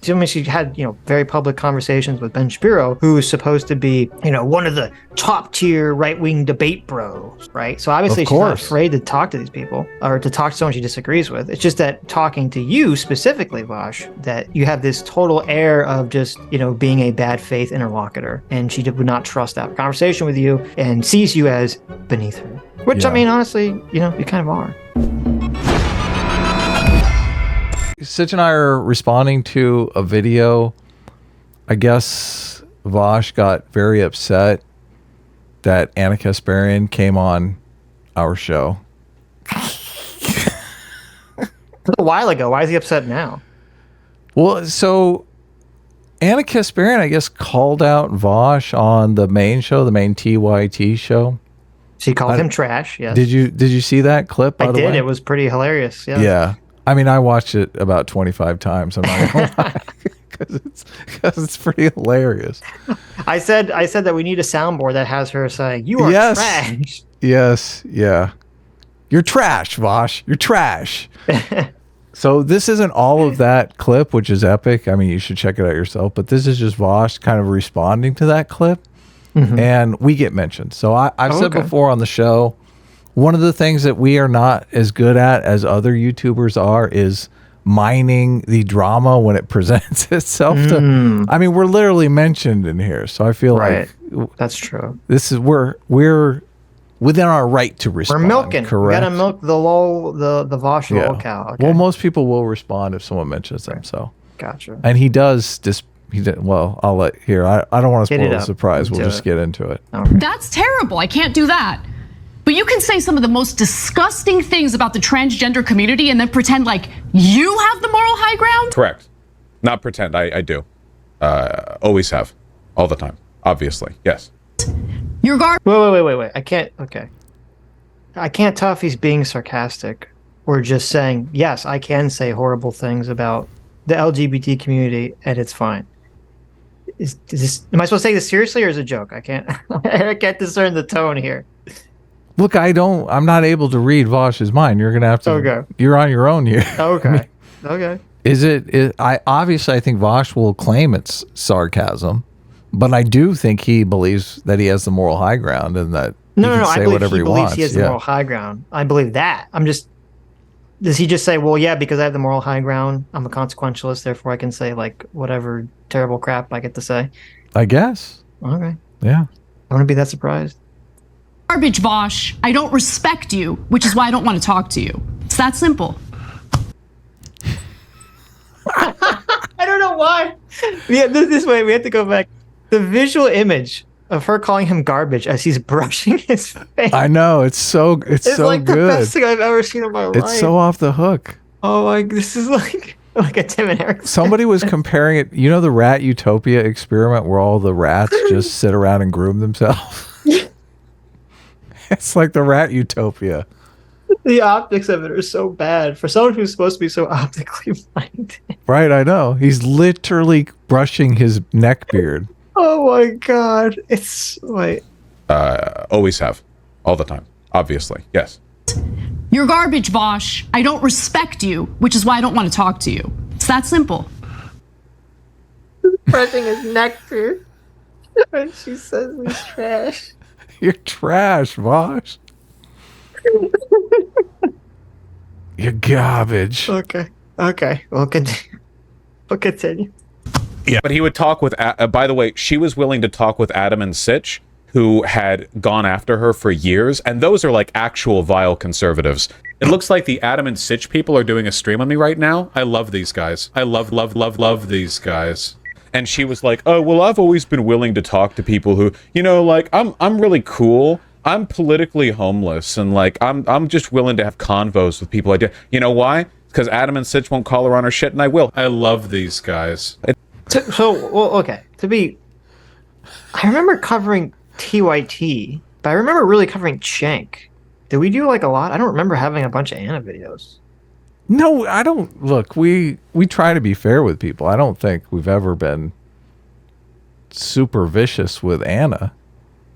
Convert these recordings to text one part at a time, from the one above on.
I mean, she had, very public conversations with Ben Shapiro, who is supposed to be, one of the top tier right-wing debate bros, right? So obviously she's not afraid to talk to these people or to talk to someone she disagrees with. It's just that talking to you specifically, Vaush, that you have this total air of just, being a bad faith interlocutor. And she would not trust that conversation with you and sees you as beneath her. Which, I mean, honestly, you kind of are. Sitch and I are responding to a video. I guess Vaush got very upset that Anna Kasparian came on our show. A while ago. Why is he upset now? Well, so Anna Kasparian, I guess, called out Vaush on the main show, the main TYT show. She called him trash, yes. Did you see that clip, by the way? I did. It was pretty hilarious, yeah. Yeah. I mean, I watched it about 25 times. I'm not gonna lie, because it's pretty hilarious. I said that we need a soundboard that has her saying, "You are trash." Yes, yeah. You're trash, Vaush. You're trash. So this isn't all of that clip, which is epic. I mean, you should check it out yourself. But this is just Vaush kind of responding to that clip, and we get mentioned. So I've said before on the show, one of the things that we are not as good at as other YouTubers are is mining the drama when it presents itself. I mean, we're literally mentioned in here, so I feel like that's true. This is we're within our right to respond. We're milking. Correct. We gotta milk the Vaush cow. Okay. Well, most people will respond if someone mentions them. So gotcha. And he does. Well, I'll let here. I don't want to spoil the surprise. We'll just get into it. Okay. That's terrible. I can't do that. But you can say some of the most disgusting things about the transgender community and then pretend like you have the moral high ground? Correct. Not pretend. I do. Always have. All the time. Obviously. Yes. You're Wait. I can't. Okay. I can't tell if he's being sarcastic or just saying, yes, I can say horrible things about the LGBT community and it's fine. Is this, am I supposed to take this seriously or is it a joke? I can't discern the tone here. Look, I'm not able to read Vaush's mind. You're going to have to, you're on your own here. Okay. Okay. I think Vaush will claim it's sarcasm, but I do think he believes that he has the moral high ground and that he can say whatever he wants. He has the moral high ground. I believe that. Does he just say, well, yeah, because I have the moral high ground, I'm a consequentialist, therefore I can say like whatever terrible crap I get to say? I guess. Okay. Yeah. I wouldn't be that surprised. Garbage, Vaush. I don't respect you, which is why I don't want to talk to you. It's that simple. I don't know why. Yeah, this way we have to go back. The visual image of her calling him garbage as he's brushing his face. I know, it's so like good. The best thing I've ever seen in my life. It's so off the hook. Oh my! This is like a Tim and Eric. Somebody was comparing it. You know the Rat Utopia experiment where all the rats just sit around and groom themselves. It's like the Rat Utopia. The optics of it are so bad for someone who's supposed to be so optically minded. Right, I know. He's literally brushing his neck beard. Oh my god! It's like always have, all the time. Obviously, yes. You're garbage, Vaush. I don't respect you, which is why I don't want to talk to you. It's that simple. Brushing his neck beard when she says he's trash. You're trash, Vaush. You're garbage. Okay. We'll continue. Yeah, but he would talk with. By the way, she was willing to talk with Adam and Sitch, who had gone after her for years, and those are like actual vile conservatives. It looks like the Adam and Sitch people are doing a stream on me right now. I love these guys. I love these guys. And she was like, "Oh, well, I've always been willing to talk to people who, like I'm really cool. I'm politically homeless, and like I'm just willing to have convos with people I do. You know why? Because Adam and Sitch won't call her on her shit, and I will. I love these guys." Okay. I remember covering TYT, but I remember really covering Shank. Did we do like a lot? I don't remember having a bunch of Anna videos. No, I don't. Look, we try to be fair with people. I don't think we've ever been super vicious with Anna.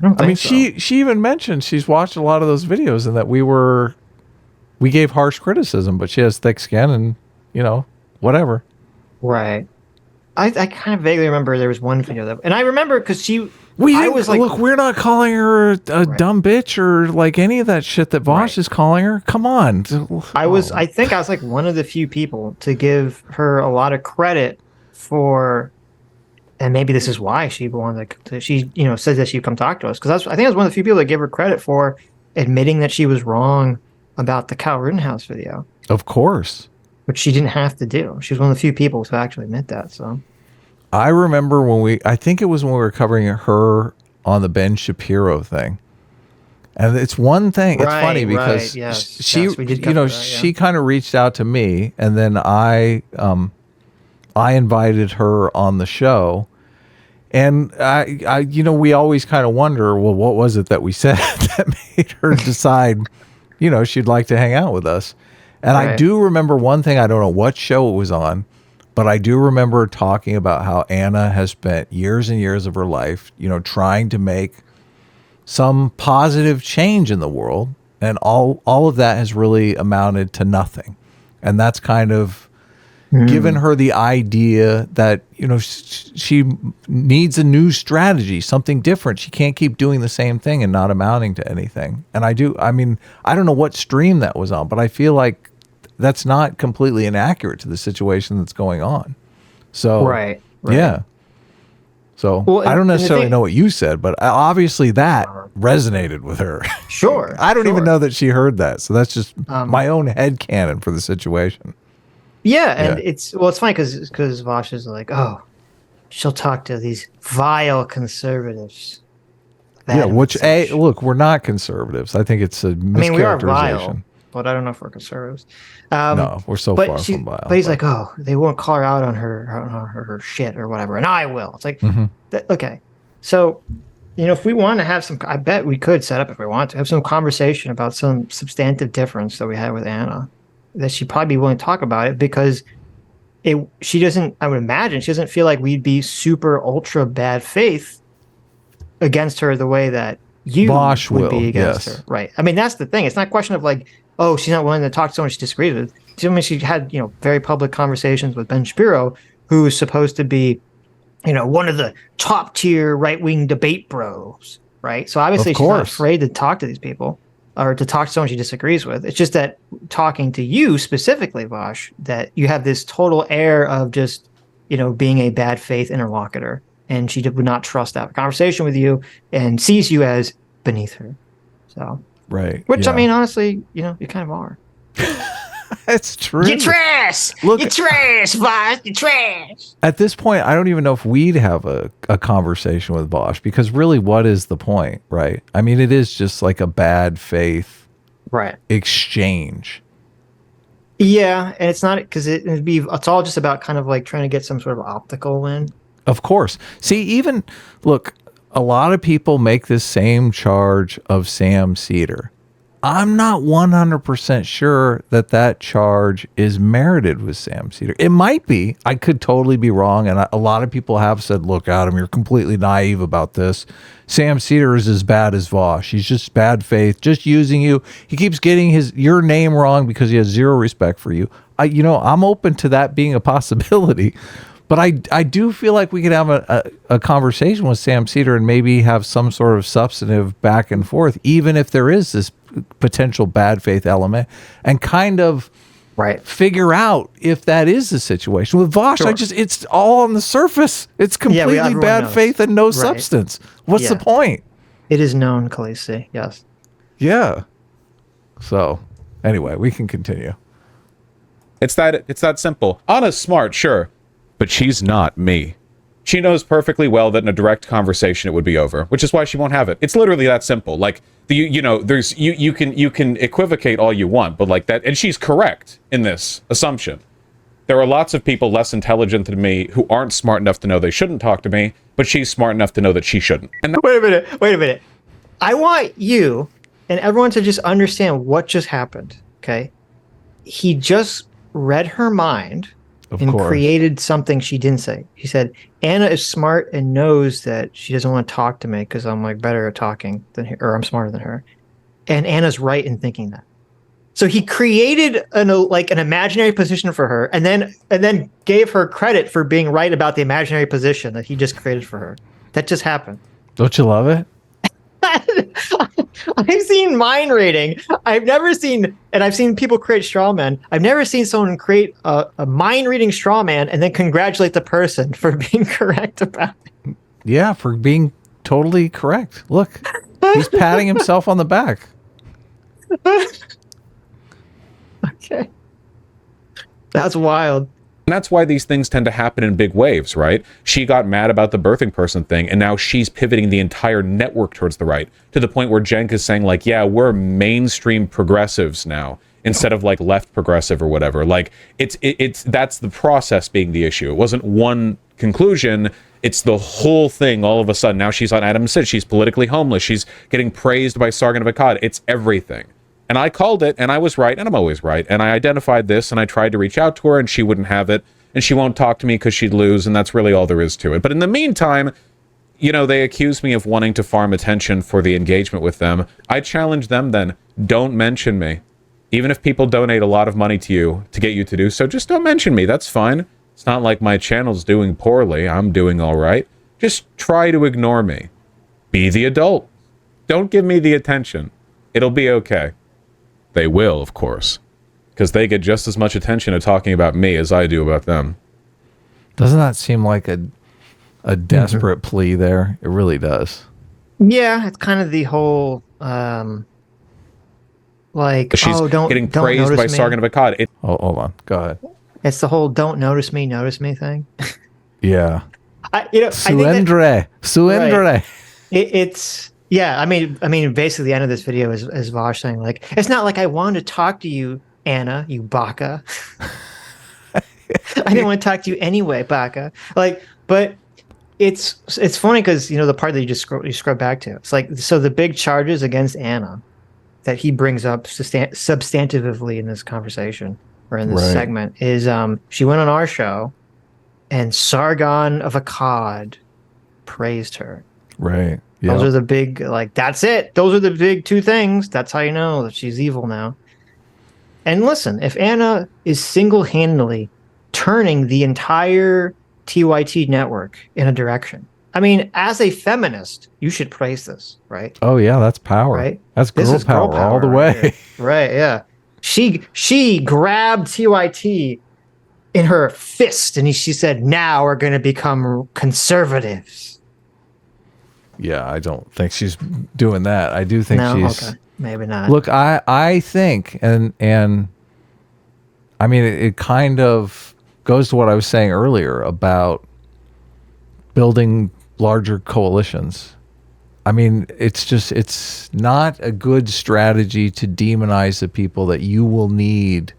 I mean, she even mentioned she's watched a lot of those videos and that we gave harsh criticism, but she has thick skin and, whatever. Right. I kind of vaguely remember there was one video that, and I remember because we're not calling her a dumb bitch or like any of that shit that Vaush is calling her. Come on. I think I was like one of the few people to give her a lot of credit for, and maybe this is why she wanted to, she, said that she'd come talk to us. Because I think I was one of the few people that gave her credit for admitting that she was wrong about the Kyle Rittenhouse video. Of course. Which she didn't have to do. She was one of the few people to actually admit that. So I remember I think it was when we were covering her on the Ben Shapiro thing. And it's one thing. It's funny because she kind of reached out to me, and then I invited her on the show. And I we always kind of wonder, well, what was it that we said that made her decide, she'd like to hang out with us? And I do remember one thing. I don't know what show it was on, but I do remember talking about how Anna has spent years and years of her life, trying to make some positive change in the world. And all of that has really amounted to nothing. And that's kind of given her the idea that, she needs a new strategy, something different. She can't keep doing the same thing and not amounting to anything. And I don't know what stream that was on, but I feel like that's not completely inaccurate to the situation that's going on. So, yeah. So I don't necessarily know what you said, but obviously that resonated with her. Sure. I don't even know that she heard that. So that's just my own headcanon for the situation. Yeah, and it's funny because Vaush is like, oh, she'll talk to these vile conservatives. Look, we're not conservatives. I think it's a mischaracterization. We are vile, but I don't know if we're conservatives. No, we're so far from vile. But he's like, oh, they won't call her out on her shit or whatever, and I will. It's like, okay. So, if we want to have some, I bet we could set up, if we want to, have some conversation about some substantive difference that we had with Anna, that she'd probably be willing to talk about it, because she doesn't, I would imagine, she doesn't feel like we'd be super ultra bad faith against her the way that you Vaush would be against her. Right. I mean, that's the thing. It's not a question of like, oh, she's not willing to talk to someone she disagrees with. She had, very public conversations with Ben Shapiro, who is supposed to be, one of the top tier right-wing debate bros, right? So obviously she's not afraid to talk to these people or to talk to someone she disagrees with. It's just that talking to you specifically, Vaush, that you have this total air of just, being a bad faith interlocutor. And she would not trust to have a conversation with you and sees you as beneath her. So, which, I mean, honestly, you kind of are. It's true. You're trash. You're trash, Vaush. You're trash. At this point, I don't even know if we'd have a conversation with Vaush, because really, what is the point, right? I mean, it is just like a bad faith exchange. Yeah, and it's not, because it's all just about kind of like trying to get some sort of optical win. Of course. See, look, a lot of people make this same charge of Sam Cedar. I'm not 100% sure that charge is merited with Sam Cedar. It might be. I could totally be wrong. And a lot of people have said, look, Adam, you're completely naive about this. Sam Cedar is as bad as Vaush. He's just bad faith, just using you. He keeps getting your name wrong because he has zero respect for you. I'm open to that being a possibility. But I do feel like we could have a conversation with Sam Cedar and maybe have some sort of substantive back and forth, even if there is this potential bad faith element, and kind of figure out if that is the situation. With Vaush, it's all on the surface. It's completely bad faith and no substance. What's the point? It is known, Khaleesi. Yes. Yeah. So, anyway, we can continue. It's that simple. Anna's smart, sure. But she's not me. She knows perfectly well that in a direct conversation it would be over, which is why she won't have it. It's literally that simple. Like you can equivocate all you want, but like that, and she's correct in this assumption. There are lots of people less intelligent than me who aren't smart enough to know they shouldn't talk to me, but she's smart enough to know that she shouldn't. And wait a minute. I want you and everyone to just understand what just happened. Okay, he just read her mind. Created something she didn't say. She said, Anna is smart and knows that she doesn't want to talk to me because I'm like better at talking than her, or I'm smarter than her. And Anna's right in thinking that. So he created an imaginary position for her, and then gave her credit for being right about the imaginary position that he just created for her. That just happened. Don't you love it? I've seen mind reading. I've seen people create straw men. I've never seen someone create a mind reading straw man and then congratulate the person for being correct about it. Yeah, for being totally correct. Look, he's patting himself on the back. Okay. That's wild. And that's why these things tend to happen in big waves, right? She got mad about the birthing person thing, and now she's pivoting the entire network towards the right, to the point where Cenk is saying, like, yeah, we're mainstream progressives now, instead of like left progressive or whatever. Like, it's that's the process being the issue. It wasn't one conclusion. It's the whole thing all of a sudden. Now she's on Adam Sitch. She's politically homeless. She's getting praised by Sargon of Akkad. It's everything. And I called it, and I was right, and I'm always right. And I identified this, and I tried to reach out to her, and she wouldn't have it. And she won't talk to me because she'd lose, and that's really all there is to it. But in the meantime, you know, they accuse me of wanting to farm attention for the engagement with them. I challenge them then, don't mention me. Even if people donate a lot of money to you to get you to do so, just don't mention me. That's fine. It's not like my channel's doing poorly. I'm doing all right. Just try to ignore me. Be the adult. Don't give me the attention. It'll be okay. They will, of course, because they get just as much attention to talking about me as I do about them. Doesn't that seem like a desperate plea there? It really does. Yeah, it's kind of the whole She's getting praised by Sargon of Akkad. Hold on. Go ahead. It's the whole "don't notice me thing." Yeah. Suendere. Right. It's. Yeah, I mean, basically, the end of this video is Vaush saying, like, it's not like I wanted to talk to you, Anna, you baka. I didn't want to talk to you anyway, baka. Like, but it's funny because, you know, the part that you scrub back to, it's like, so the big charges against Anna that he brings up substantively in this conversation or in this segment is she went on our show and Sargon of Akkad praised her. Right. Those are the big, like, that's it. Those are the big two things. That's how you know that she's evil now. And listen, if Anna is single-handedly turning the entire TYT network in a direction, I mean, as a feminist, you should praise this, right? Oh, yeah, that's power. Right? That's girl power all the way. Right, yeah. She grabbed TYT in her fist, and she said, now we're going to become conservatives. Yeah, I don't think she's doing that. I do think she's... Okay. Maybe not. Look, I think, and I mean, it kind of goes to what I was saying earlier about building larger coalitions. I mean, it's not a good strategy to demonize the people that you will need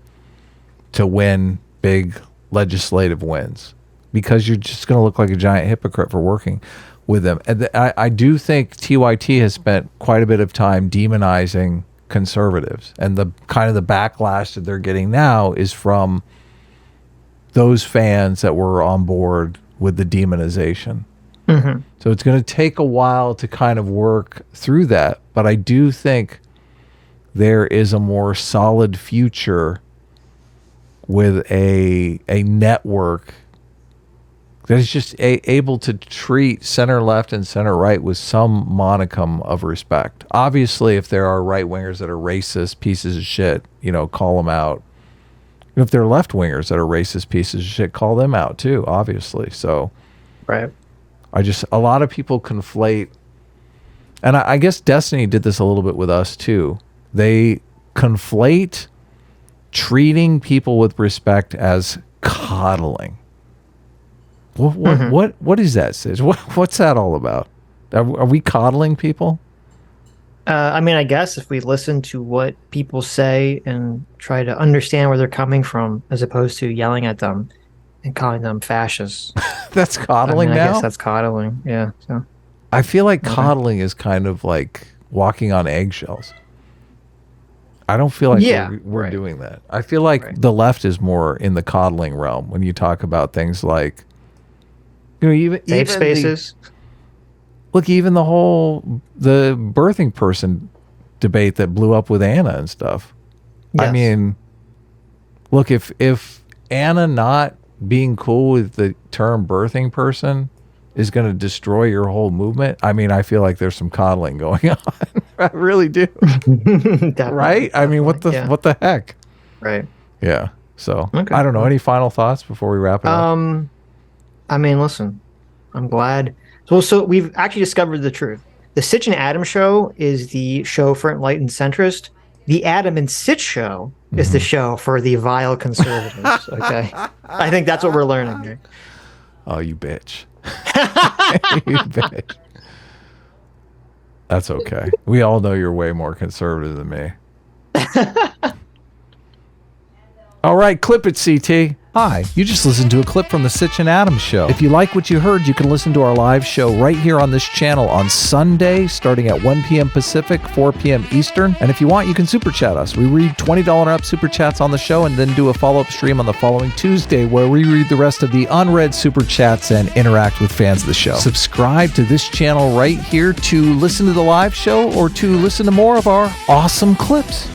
to win big legislative wins, because you're just going to look like a giant hypocrite for working with them. And I do think TYT has spent quite a bit of time demonizing conservatives, and the kind of the backlash that they're getting now is from those fans that were on board with the demonization. Mm-hmm. So it's going to take a while to kind of work through that, but I do think there is a more solid future with a network that is just able to treat center left and center right with some modicum of respect. Obviously, if there are right wingers that are racist pieces of shit, you know, call them out. And if there are left wingers that are racist pieces of shit, call them out too, obviously. So, right. A lot of people conflate, and I guess Destiny did this a little bit with us too. They conflate treating people with respect as coddling. What is that, Sitch? What's that all about? Are we coddling people? I mean, I guess if we listen to what people say and try to understand where they're coming from, as opposed to yelling at them and calling them fascists. That's coddling now? I guess that's coddling, yeah. So I feel like coddling is kind of like walking on eggshells. I don't feel like we're doing that. I feel like the left is more in the coddling realm when you talk about things like, you know, even safe spaces. Even the birthing person debate that blew up with Anna and stuff. I mean, look, if Anna not being cool with the term birthing person is going to destroy your whole movement, I mean, I feel like there's some coddling going on. I really do. Right? I mean, what the heck? Right. Yeah. So I don't know. Any final thoughts before we wrap it up? I mean, listen, I'm glad. So we've actually discovered the truth. The Sitch and Adam show is the show for enlightened centrist. The Adam and Sitch show is the show for the vile conservatives. Okay. I think that's what we're learning here. Oh, you bitch. You bitch. That's okay. We all know you're way more conservative than me. All right, clip it, CT. Hi, you just listened to a clip from the Sitch and Adams show. If you like what you heard, you can listen to our live show right here on this channel on Sunday, starting at 1 p.m. Pacific, 4 p.m. Eastern. And if you want, you can super chat us. We read $20 and up super chats on the show and then do a follow-up stream on the following Tuesday where we read the rest of the unread super chats and interact with fans of the show. Subscribe to this channel right here to listen to the live show or to listen to more of our awesome clips.